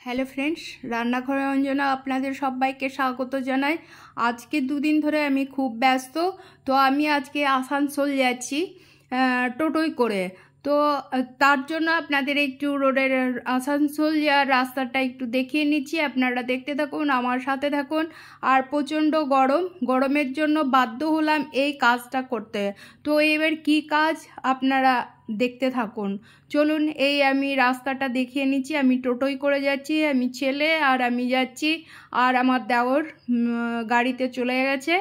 Hello friends, রান্নাঘরে অঞ্জনা আপনাদের সবাইকে স্বাগত জানাই। আজকে দুদিন ধরে আমি খুব ব্যস্ত। তো আমি আজকে আসানসোল যাচ্ছি টোটোয় করে। তো তার জন্য আপনাদের একটু রোডের আসানসোল যাওয়ার রাস্তাটা একটু দেখিয়ে নিচ্ছি। আপনারা দেখতে থাকুন, আমার সাথে থাকুন। আর প্রচণ্ড গরমের জন্য বাধ্য হলাম এই কাজটা করতে। তো এবার কি কাজ আপনারা দেখতে থাকুন। চলুন, এই আমি রাস্তাটা দেখিয়ে নিচ্ছি। আমি টোটোয় করে যাচ্ছি, আমি ছেলে আর আমি যাচ্ছি, আর আমার দেওর গাড়িতে চলে গেছে।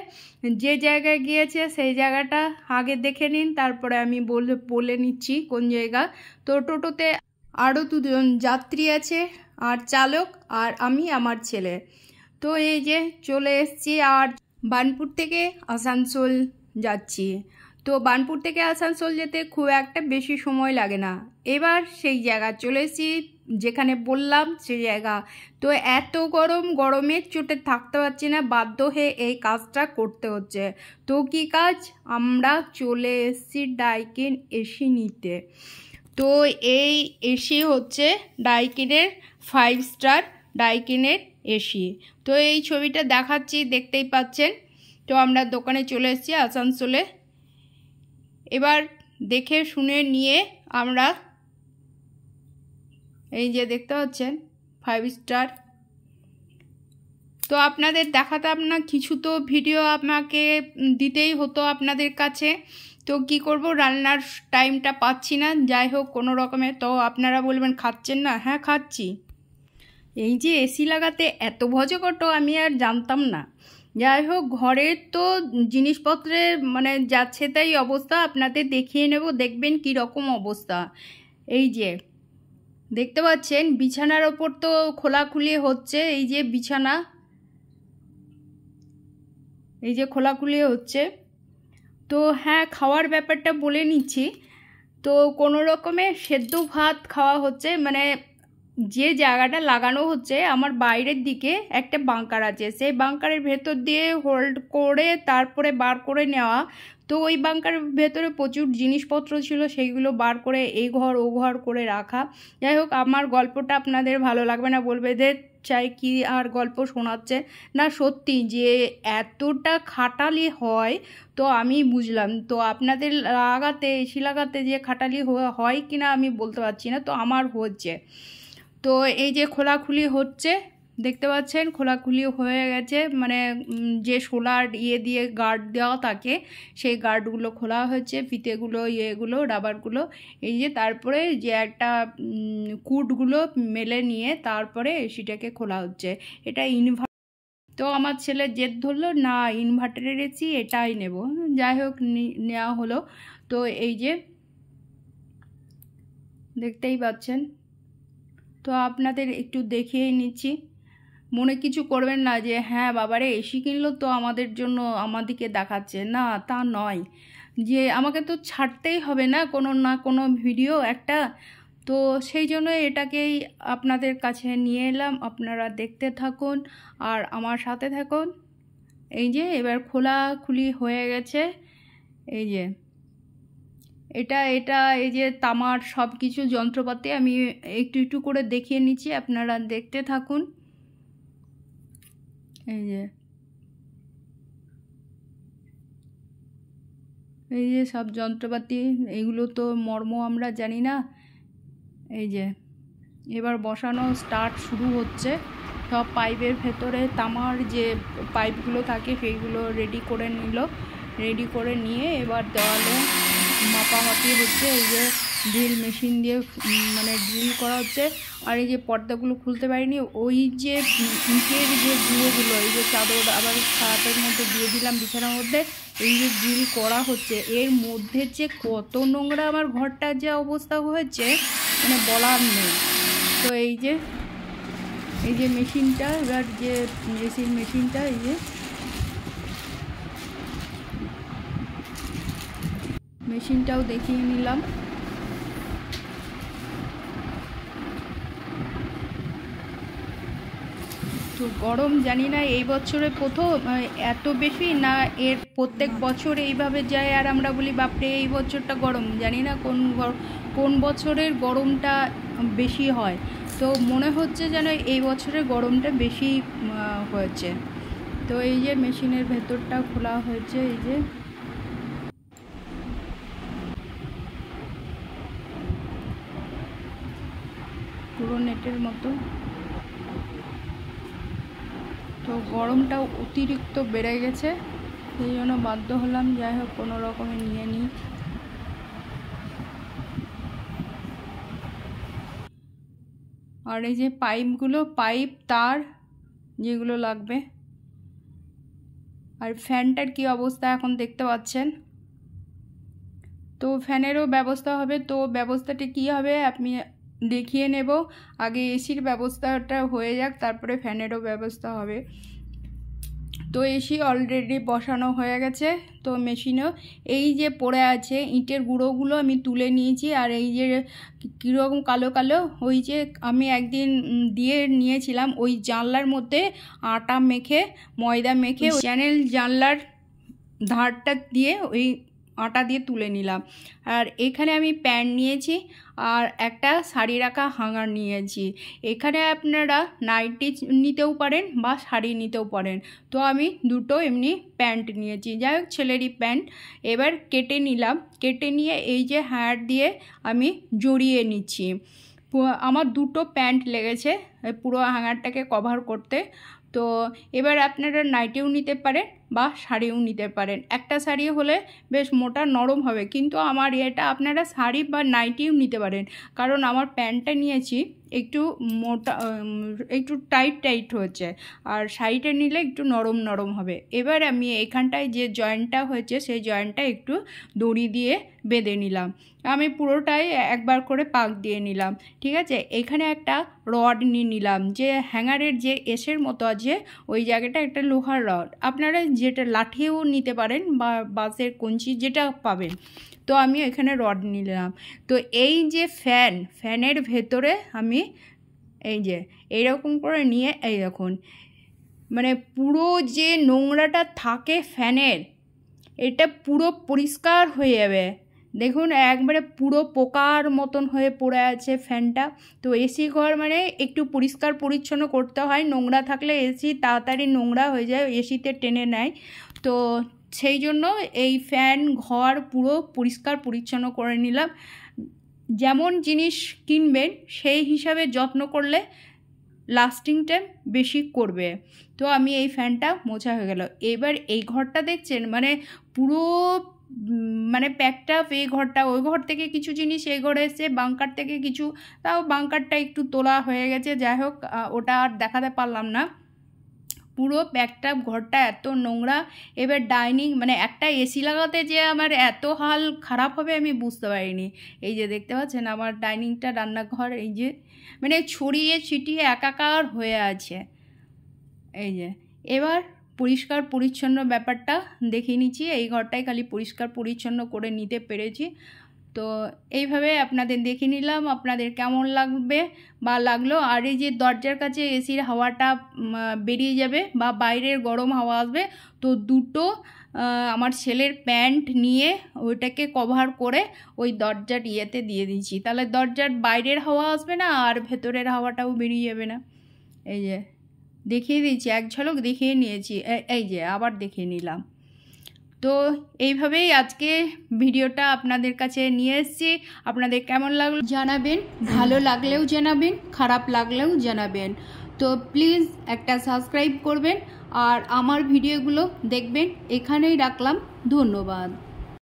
যে জায়গায় গিয়েছে সেই জায়গাটা আগে দেখে নিন, তারপরে আমি বলে নিচ্ছি কোন জায়গা। তো টোটোতে আরও দুজন যাত্রী আছে, আর চালক, আর আমি আমার ছেলে। তো এই যে চলে এসছি, আর বার্নপুর থেকে আসানসোল যাচ্ছি। তো বার্নপুর থেকে আসানসোল যেতে খুব একটা বেশি সময় লাগে না। এবার সেই জায়গা চলে এসেছি যেখানে বললাম সেই জায়গা। তো এত গরমের চোটে থাকতে পারছি না, বাধ্য হয়ে এই কাজটা করতে হচ্ছে। তো কি কাজ? আমরা চলে এসেছি ডাইকিন এসি নিতে। তো এই এসি হচ্ছে ডাইকিনের 5 স্টার ডাইকিনের এসি। তো এই ছবিটা দেখাচ্ছি, দেখতেই পাচ্ছেন। তো আমরা দোকানে চলে এসেছি আসানসোলে। এবার দেখে শুনে নিয়ে আমরা, এই যে দেখতে পাচ্ছেন 5 স্টার। তো আপনাদের দেখাতাম না কিছু, তো ভিডিও আমাকে দিতেই হতো আপনাদের কাছে। তো কি করব, রান্নার টাইমটা পাচ্ছি না। যাই হোক, কোনো রকমে। তো আপনারা বলবেন খাচ্ছেন না? হ্যাঁ, খাচ্ছি। এই যে এসি লাগাতে এত ভজকটো আমি আর জানতাম না। যাই হোক, ঘরের তো জিনিসপত্রের মানে যাচ্ছে তাই অবস্থা। আপনাদের দেখিয়ে নেব, দেখবেন কি রকম অবস্থা। এই যে দেখতে পাচ্ছেন বিছানার ওপর তো খোলাখুলি হচ্ছে। এই যে বিছানা, এই যে খোলাখুলি হচ্ছে। তো হ্যাঁ, খাওয়ার ব্যাপারটা বলে নিচ্ছি। তো কোনো রকমে সেদ্ধ ভাত খাওয়া হচ্ছে। মানে যে জায়গাটা লাগানো হচ্ছে, আমার বাইরের দিকে একটা বাঙ্কার আছে, সেই বাঙ্কারের ভেতর দিয়ে হোল্ড করে তারপরে বার করে নেওয়া। তো ওই বাঙ্কারের ভেতরে প্রচুর জিনিসপত্র ছিল, সেইগুলো বার করে এই ঘর ও ঘর করে রাখা। যাই হোক, আমার গল্পটা আপনাদের ভালো লাগবে না, বলবে যে চাই কি আর গল্প শোনাচ্ছে না। সত্যি যে এতটা খাটালি হয় তো আমি বুঝলাম। তো আপনাদের এসি লাগাতে যে খাটালি হয় কি না আমি বলতে পারছি না, তো আমার হচ্ছে। তো এই যে খোলাখুলি হচ্ছে, দেখতে পাচ্ছেন খোলাখুলি হয়ে গেছে। মানে যে সোলার দিয়ে গার্ড দেওয়া থাকে, সেই গার্ডগুলো খোলা হয়েছে, ফিতেগুলো ইয়েগুলো রাবারগুলো। এই যে তারপরে যে একটা কুটগুলো মেলে নিয়ে তারপরে এসিটাকে খোলা হচ্ছে। এটা তো আমার ছেলে জেদ ধরলো, না ইনভার্টারের এসি এটাই নেব। যাই হোক, নেওয়া হলো। তো এই যে দেখতেই পাচ্ছেন। তো আপনাদের একটু দেখিয়ে নিচ্ছি। মনে কিছু করবেন না যে হ্যাঁ বাবারে এসি কিনলো তো আমাদের জন্য আমাদেরকে দেখাচ্ছে, না তা নয়। যে আমাকে তো ছাড়তেই হবে না কোনো ভিডিও একটা। তো সেই জন্য এটাকেই আপনাদের কাছে নিয়ে এলাম। আপনারা দেখতে থাকুন আর আমার সাথে থাকুন। এই যে এবার খোলাখুলি হয়ে গেছে। এই যে এটা এই যে তামার সব কিছু যন্ত্রপাতি আমি একটু একটু করে দেখিয়ে নিচ্ছি, আপনারা দেখতে থাকুন। এই যে সব যন্ত্রপাতি, এগুলো তো মর্ম আমরা জানি না। এই যে এবার বসানো স্টার্ট শুরু হচ্ছে। সব পাইপের ভেতরে তামার যে পাইপগুলো থাকে সেইগুলো রেডি করে নিয়ে এবার দেওয়ালে মাপামাপি হচ্ছে। এই যে ড্রিল মেশিন দিয়ে মানে ড্রিল করা হচ্ছে। আর এই যে পর্দাগুলো খুলতে পারিনি, ওই যে ইটের যে গুঁড়োগুলো, এই যে চাদর আবার খাটের মধ্যে দিয়ে দিলাম বিছানার মধ্যে, এই যে ড্রিল করা হচ্ছে। এর মধ্যে যে কত নোংরা আমার ঘরটার যে অবস্থা হয়েছে মানে বলার নেই। তো এই যে মেশিনটা, এবার যে এসির মেশিনটা, এই যে মেশিনটাও দেখিয়ে নিলাম। তো গরম জানি না এই বছরে প্রথম এত বেশি, না এর প্রত্যেক বছর এইভাবে যায় আর আমরা বলি বাপরে এই বছরটা গরম। জানি না কোন বছরের গরমটা বেশি হয়। তো তো মনে হচ্ছে যেন এই বছরে গরমটা বেশি হয়েছে। তো এই যে মেশিনের ভেতরটা খোলা হয়েছে, এই যে পুরো নেটের মতো। তো গরমটা অতিরিক্ত বেড়ে গেছে, সেই জন্য বাধ্য হলাম যাই হোক কোনো রকমে নিয়ে নিই। আর এই যে পাইপগুলো, পাইপ তার যেগুলো লাগবে, আর ফ্যানটার কি অবস্থা এখন দেখতে পাচ্ছেন। তো ফ্যানেরও ব্যবস্থা হবে, তো ব্যবস্থাটা কি হবে আপনি দেখিয়ে নেব। আগে এসির ব্যবস্থাটা হয়ে যাক, তারপরে ফ্যানেরও ব্যবস্থা হবে। তো এসি অলরেডি বসানো হয়ে গেছে। তো মেশিনেও এই যে পড়ে আছে ইটের গুঁড়োগুলো আমি তুলে নিয়েছি। আর এই যে কীরকম কালো কালো, ওই যে আমি একদিন দিয়ে নিয়েছিলাম ওই জানলার মধ্যে আটা মেখে, ময়দা মেখে চ্যানেল জানলার ধারটা দিয়ে ওই আটা দিয়ে তুলে নিলাম। আর এখানে আমি প্যান্ট নিয়েছি আর একটা শাড়ি রাখা হাঙ্গার নিয়েছি। এখানে আপনারা নাইটি নিতেও পারেন বা শাড়ি নিতেও পারেন। তো আমি দুটো এমনি প্যান্ট নিয়েছি, যাই হোক ছেলেরই প্যান্ট। এবার কেটে নিলাম, কেটে নিয়ে এই যে হ্যাট দিয়ে আমি জড়িয়ে নিচ্ছি। আমার দুটো প্যান্ট লেগেছে পুরো হ্যাঙ্গারটাকে কভার করতে। তো এবার আপনারা নাইটিও নিতে পারেন বা শাড়িও নিতে পারেন। একটা শাড়ি হলে বেশ মোটা নরম হবে, কিন্তু আমার এটা আপনারা শাড়ি বা নাইটিও নিতে পারেন, কারণ আমার প্যান্টটা নিয়েছি একটু মোটা, একটু টাইট টাইট হচ্ছে, আর শাড়িটা নিলে একটু নরম নরম হবে। এবার আমি এখানটায় যে জয়েন্টটা হয়েছে সেই জয়েন্টটা একটু দড়ি দিয়ে বেঁধে নিলাম। আমি পুরোটাই একবার করে পাক দিয়ে নিলাম, ঠিক আছে। এখানে একটা রড নিয়ে নিলাম, যে হ্যাঙ্গারের যে এসের মতো আছে ওই জায়গাটা একটা লোহার রড, আপনারা যেটা লাঠিও নিতে পারেন বা বাঁশের কঞ্চি যেটা পাবেন। তো আমি এখানে রড নিলাম। তো এই যে ফ্যানের ভেতরে আমি এই যে এইরকম করে নিয়ে এই দেখুন, মানে পুরো যে নোংরাটা থাকে ফ্যানের, এটা পুরো পরিষ্কার হয়ে যাবে। দেখুন একবারে পুরো পোকার মতন হয়ে পড়ে আছে ফ্যানটা। তো এসি ঘর মানে একটু পরিষ্কার পরিচ্ছন্ন করতে হয়, নোংরা থাকলে এসি তাড়াতাড়ি নোংরা হয়ে যায়, এসিতে টেনে নেয়। তো সেই জন্য এই ফ্যান ঘর পুরো পরিষ্কার পরিচ্ছন্ন করে নিলাম। যেমন জিনিস কিনবেন সেই হিসাবে যত্ন করলে লাস্টিং টাইম বেশি করবে। তো আমি এই ফ্যানটা মোছা হয়ে গেল। এবার এই ঘরটা দেখছেন মানে পুরো মানে প্যাকটা, এই ঘরটা ওই ঘর থেকে কিছু জিনিস এই ঘরে এসে, বাঙ্কার থেকে কিছু, তাও বাঙ্কারটা একটু তোলা হয়ে গেছে, যাই হোক ওটা আর দেখাতে পারলাম না। পুরো প্যাকটা ঘরটা এত নোংরা। এবার ডাইনিং মানে একটা এসি লাগাতে যে আমার এত হাল খারাপ হবে আমি বুঝতে পারিনি। এই যে দেখতে পাচ্ছেন আমার ডাইনিংটা, রান্নাঘর এই যে মানে ছড়িয়ে ছিটিয়ে একাকার হয়ে আছে। এই যে এবার পরিষ্কার পরিচ্ছন্ন ব্যাপারটা দেখিয়ে নিচ্ছি। এই ঘরটাই খালি পরিষ্কার পরিচ্ছন্ন করে নিতে পেরেছি। তো এইভাবে আপনাদের দেখে নিলাম, আপনাদের কেমন লাগবে বা লাগলো। আর এই যে দরজার কাছে এসির হাওয়াটা বেরিয়ে যাবে বা বাইরের গরম হাওয়া আসবে, তো দুটো আমার ছেলের প্যান্ট নিয়ে ওইটাকে কভার করে ওই দরজার ইয়েতে দিয়ে দিচ্ছি, তাহলে দরজার বাইরের হাওয়া আসবে না আর ভেতরের হাওয়াটাও বেরিয়ে যাবে না। এই যে দেখিয়ে দিচ্ছি, এক ঝলক দেখিয়ে নিয়েছি, এই যে আবার দেখিয়ে নিলাম। তো এইভাবেই আজকে ভিডিওটা আপনাদের কাছে নিয়ে এসেছি। আপনাদের কেমন লাগলো জানাবেন, ভালো লাগলেও জানাবেন, খারাপ লাগলেও জানাবেন। তো প্লিজ একটা সাবস্ক্রাইব করবেন আর আমার ভিডিওগুলো দেখবেন। এখানেই রাখলাম, ধন্যবাদ।